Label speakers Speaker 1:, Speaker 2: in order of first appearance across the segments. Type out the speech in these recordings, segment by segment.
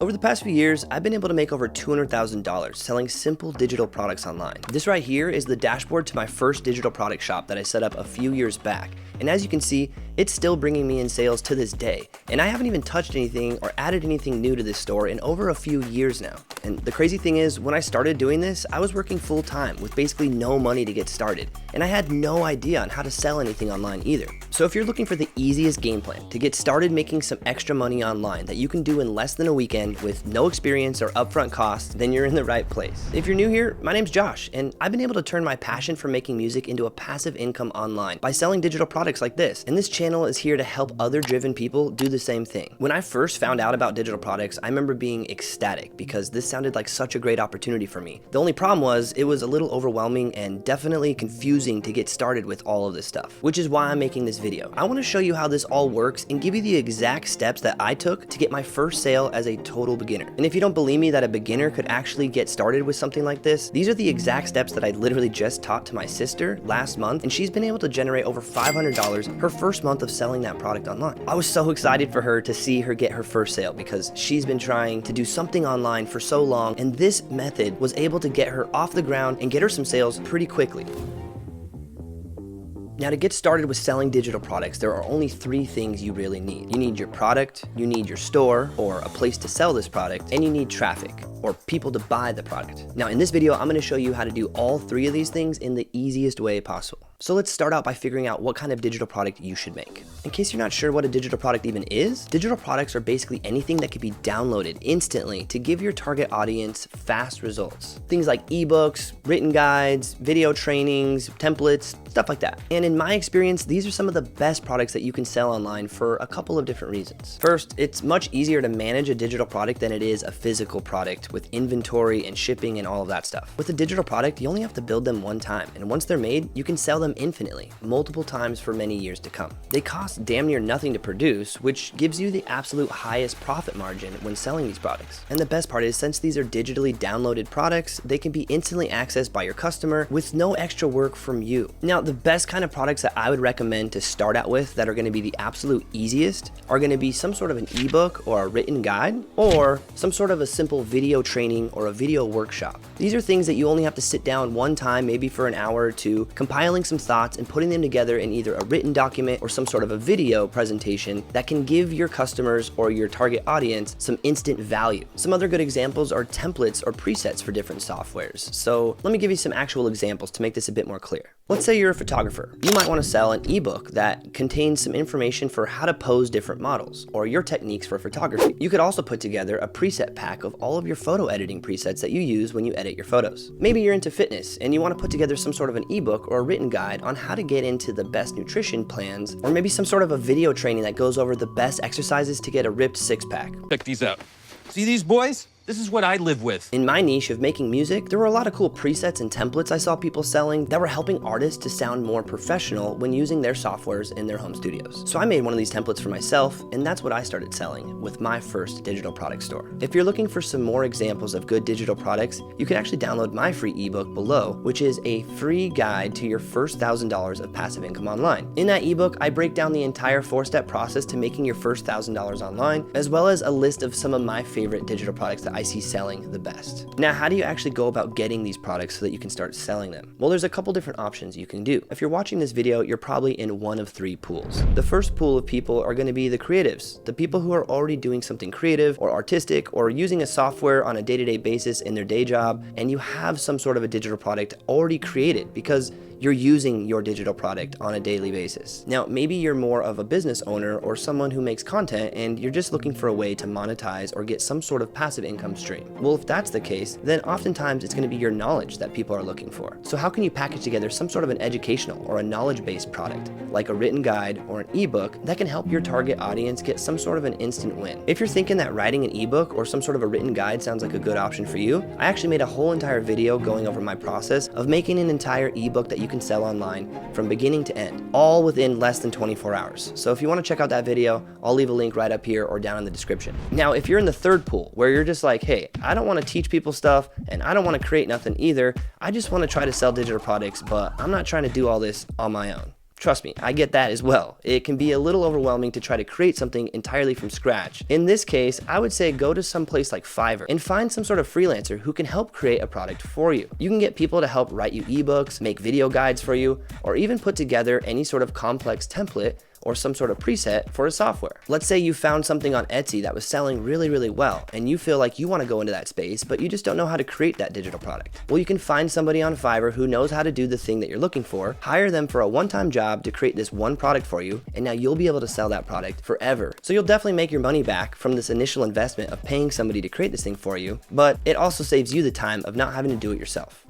Speaker 1: Over the past few years, I've been able to make over $200,000 selling simple digital products online. This right here is the dashboard to my first digital product shop that I set up a few years back. And as you can see, it's still bringing me in sales to this day. And I haven't even touched anything or added anything new to this store in over a few years now. And the crazy thing is, when I started doing this, I was working full time with basically no money to get started. And I had no idea on how to sell anything online either. So if you're looking for the easiest game plan to get started making some extra money online that you can do in less than a weekend with no experience or upfront costs, then you're in the right place. If you're new here, my name's Josh, and I've been able to turn my passion for making music into a passive income online by selling digital products like this. And this channel is here to help other driven people do the same thing. When I first found out about digital products, I remember being ecstatic because this sounded like such a great opportunity for me. The only problem was it was a little overwhelming and definitely confusing to get started with all of this stuff, which is why I'm making this video. I want to show you how this all works and give you the exact steps that I took to get my first sale as a total beginner. And if you don't believe me that a beginner could actually get started with something like this, these are the exact steps that I literally just taught to my sister last month, and she's been able to generate over $500 her first month of selling that product online. I was so excited for her to see her get her first sale because she's been trying to do something online for so long, and this method was able to get her off the ground and get her some sales pretty quickly. Now, to get started with selling digital products, there are only three things you really need. You need your product, you need your store or a place to sell this product, and you need traffic or people to buy the product. Now, in this video, I'm going to show you how to do all three of these things in the easiest way possible. So let's start out by figuring out what kind of digital product you should make. In case you're not sure what a digital product even is, digital products are basically anything that can be downloaded instantly to give your target audience fast results. Things like ebooks, written guides, video trainings, templates, stuff like that. And in my experience, these are some of the best products that you can sell online for a couple of different reasons. First, it's much easier to manage a digital product than it is a physical product with inventory and shipping and all of that stuff. With a digital product, you only have to build them one time, and once they're made, you can sell them infinitely, multiple times for many years to come. They cost damn near nothing to produce, which gives you the absolute highest profit margin when selling these products. And the best part is, since these are digitally downloaded products, they can be instantly accessed by your customer with no extra work from you. Now, the best kind of products that I would recommend to start out with that are going to be the absolute easiest are going to be some sort of an ebook or a written guide or some sort of a simple video training or a video workshop. These are things that you only have to sit down one time, maybe for an hour or two, compiling some thoughts and putting them together in either a written document or some sort of a video presentation that can give your customers or your target audience some instant value. Some other good examples are templates or presets for different softwares. So let me give you some actual examples to make this a bit more clear. Let's say you're a photographer. You might want to sell an ebook that contains some information for how to pose different models or your techniques for photography. You could also put together a preset pack of all of your photo editing presets that you use when you edit your photos. Maybe you're into fitness and you want to put together some sort of an ebook or a written guide on how to get into the best nutrition plans, or maybe some sort of a video training that goes over the best exercises to get a ripped six-pack.
Speaker 2: Check these out. See these boys? This is what I live with.
Speaker 1: In my niche of making music, there were a lot of cool presets and templates I saw people selling that were helping artists to sound more professional when using their softwares in their home studios. So I made one of these templates for myself, and that's what I started selling with my first digital product store. If you're looking for some more examples of good digital products, you can actually download my free ebook below, which is a free guide to your first $1,000 of passive income online. In that ebook, I break down the entire 4-step process to making your first $1,000 online, as well as a list of some of my favorite digital products that I see selling the best. Now, how do you actually go about getting these products so that you can start selling them? Well, there's a couple different options you can do. If you're watching this video, you're probably in one of three pools. The first pool of people are going to be the creatives, the people who are already doing something creative or artistic or using a software on a day-to-day basis in their day job, and you have some sort of a digital product already created because you're using your digital product on a daily basis. Now, maybe you're more of a business owner or someone who makes content and you're just looking for a way to monetize or get some sort of passive income stream. Well, if that's the case, then oftentimes it's going to be your knowledge that people are looking for. So how can you package together some sort of an educational or a knowledge-based product, like a written guide or an ebook that can help your target audience get some sort of an instant win? If you're thinking that writing an ebook or some sort of a written guide sounds like a good option for you, I actually made a whole entire video going over my process of making an entire ebook that you can sell online from beginning to end, all within less than 24 hours. So if you want to check out that video, I'll leave a link right up here or down in the description. Now, if you're in the third pool where you're just like, hey, I don't want to teach people stuff and I don't want to create nothing either, I just want to try to sell digital products, but I'm not trying to do all this on my own. Trust me, I get that as well. It can be a little overwhelming to try to create something entirely from scratch. In this case, I would say go to some place like Fiverr and find some sort of freelancer who can help create a product for you. You can get people to help write you ebooks, make video guides for you, or even put together any sort of complex template or some sort of preset for a software. Let's say you found something on Etsy that was selling really well, and you feel like you want to go into that space, but you just don't know how to create that digital product. Well, you can find somebody on Fiverr who knows how to do the thing that you're looking for, hire them for a one-time job to create this one product for you, and now you'll be able to sell that product forever. So you'll definitely make your money back from this initial investment of paying somebody to create this thing for you, but it also saves you the time of not having to do it yourself.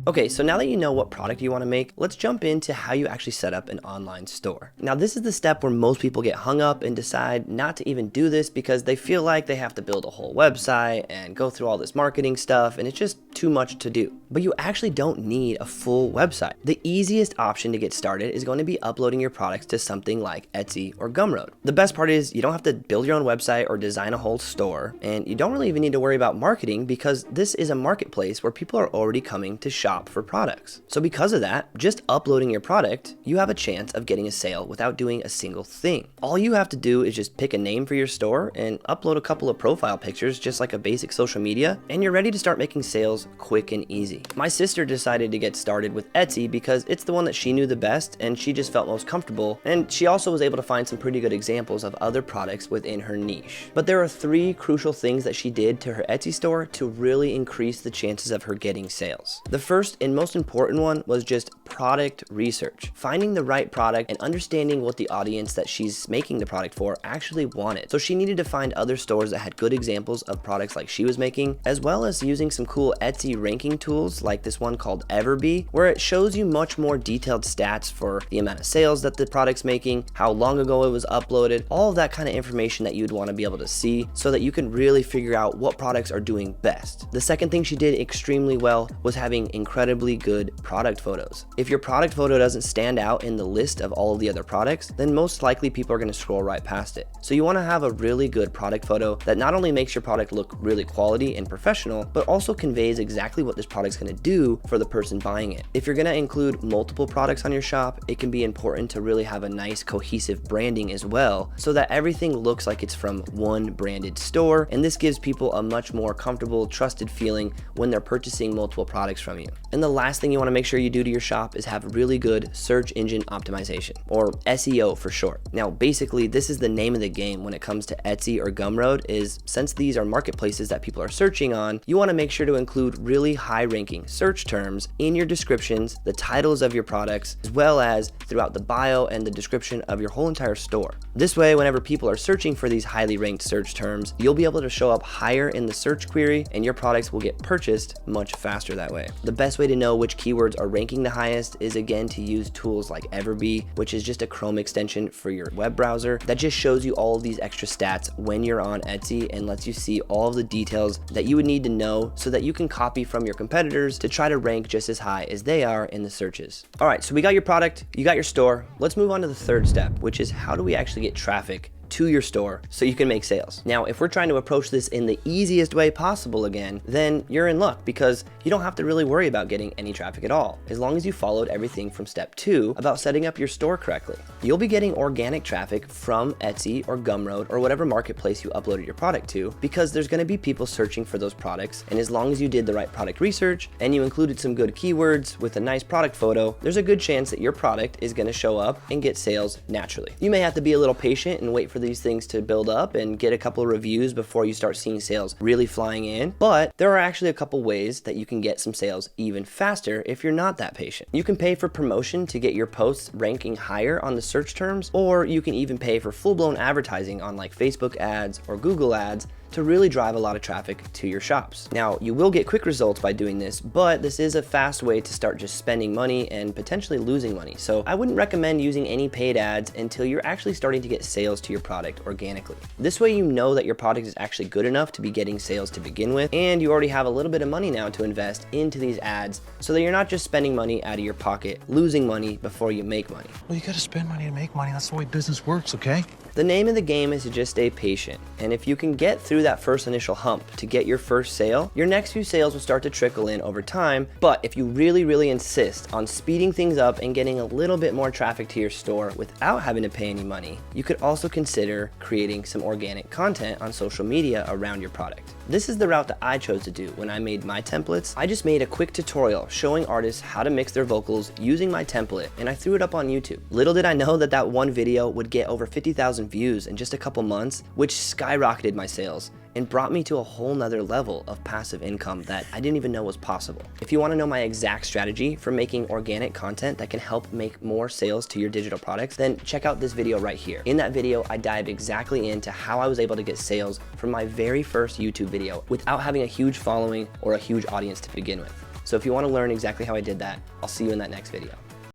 Speaker 1: Okay, so now that you know what product you want to make, let's jump into how you actually set up an online store. Now, this is the step where most people get hung up and decide not to even do this because they feel like they have to build a whole website and go through all this marketing stuff, and it's just too much to do. But you actually don't need a full website. The easiest option to get started is going to be uploading your products to something like Etsy or Gumroad. The best part is you don't have to build your own website or design a whole store, and you don't really even need to worry about marketing because this is a marketplace where people are already coming to shop for products. So because of that, just uploading your product, you have a chance of getting a sale without doing a single thing. All you have to do is just pick a name for your store and upload a couple of profile pictures, just like a basic social media, and you're ready to start making sales quick and easy. My sister decided to get started with Etsy because it's the one that she knew the best and she just felt most comfortable, and she also was able to find some pretty good examples of other products within her niche. But there are 3 crucial things that she did to her Etsy store to really increase the chances of her getting sales. The first and most important one was just product research. Finding the right product and understanding what the audience that she's making the product for actually wanted. So she needed to find other stores that had good examples of products like she was making, as well as using some cool Etsy ranking tools like this one called Everbee, where it shows you much more detailed stats for the amount of sales that the product's making, how long ago it was uploaded, all of that kind of information that you'd want to be able to see so that you can really figure out what products are doing best. The second thing she did extremely well was having incredibly good product photos. If your product photo doesn't stand out in the list of all of the other products, then most likely people are going to scroll right past it. So you want to have a really good product photo that not only makes your product look really quality and professional, but also conveys exactly what this product's going to do for the person buying it. If you're going to include multiple products on your shop, it can be important to really have a nice cohesive branding as well, so that everything looks like it's from one branded store, and this gives people a much more comfortable, trusted feeling when they're purchasing multiple products from you. And the last thing you want to make sure you do to your shop is have really good search engine optimization, or SEO for short. Now, basically, this is the name of the game when it comes to Etsy or Gumroad, is since these are marketplaces that people are searching on, you want to make sure to include really high ranking search terms in your descriptions, the titles of your products, as well as throughout the bio and the description of your whole entire store. This way, whenever people are searching for these highly ranked search terms, you'll be able to show up higher in the search query and your products will get purchased much faster that way. The best way to know which keywords are ranking the highest is again to use tools like Everbee, which is just a Chrome extension for your web browser that just shows you all of these extra stats when you're on Etsy and lets you see all of the details that you would need to know so that you can copy from your competitors to try to rank just as high as they are in the searches. All right, so we got your product, you got your store. Let's move on to the third step, which is how do we actually get traffic to your store so you can make sales. Now, if we're trying to approach this in the easiest way possible again, then you're in luck because you don't have to really worry about getting any traffic at all, as long as you followed everything from step 2 about setting up your store correctly. You'll be getting organic traffic from Etsy or Gumroad or whatever marketplace you uploaded your product to, because there's going to be people searching for those products, and as long as you did the right product research and you included some good keywords with a nice product photo, there's a good chance that your product is going to show up and get sales naturally. You may have to be a little patient and wait for these things to build up and get a couple of reviews before you start seeing sales really flying in, but there are actually a couple ways that you can get some sales even faster if you're not that patient. You can pay for promotion to get your posts ranking higher on the search terms, or you can even pay for full-blown advertising on like Facebook ads or Google ads to really drive a lot of traffic to your shops. Now, you will get quick results by doing this, but this is a fast way to start just spending money and potentially losing money. So I wouldn't recommend using any paid ads until you're actually starting to get sales to your product organically. This way you know that your product is actually good enough to be getting sales to begin with, and you already have a little bit of money now to invest into these ads so that you're not just spending money out of your pocket, losing money before you make money.
Speaker 2: Well, you gotta spend money to make money. That's the way business works, okay?
Speaker 1: The name of the game is to just stay patient, and if you can get through through that first initial hump to get your first sale, your next few sales will start to trickle in over time. But if you really insist on speeding things up and getting a little bit more traffic to your store without having to pay any money, you could also consider creating some organic content on social media around your product. This is the route that I chose to do when I made my templates. I just made a quick tutorial showing artists how to mix their vocals using my template, and I threw it up on YouTube. Little did I know that that one video would get over 50,000 views in just a couple months, which skyrocketed my sales and brought me to a whole nother level of passive income that I didn't even know was possible. If you want to know my exact strategy for making organic content that can help make more sales to your digital products, then check out this video right here. In that video, I dive exactly into how I was able to get sales from my very first YouTube video without having a huge following or a huge audience to begin with. So if you want to learn exactly how I did that, I'll see you in that next video.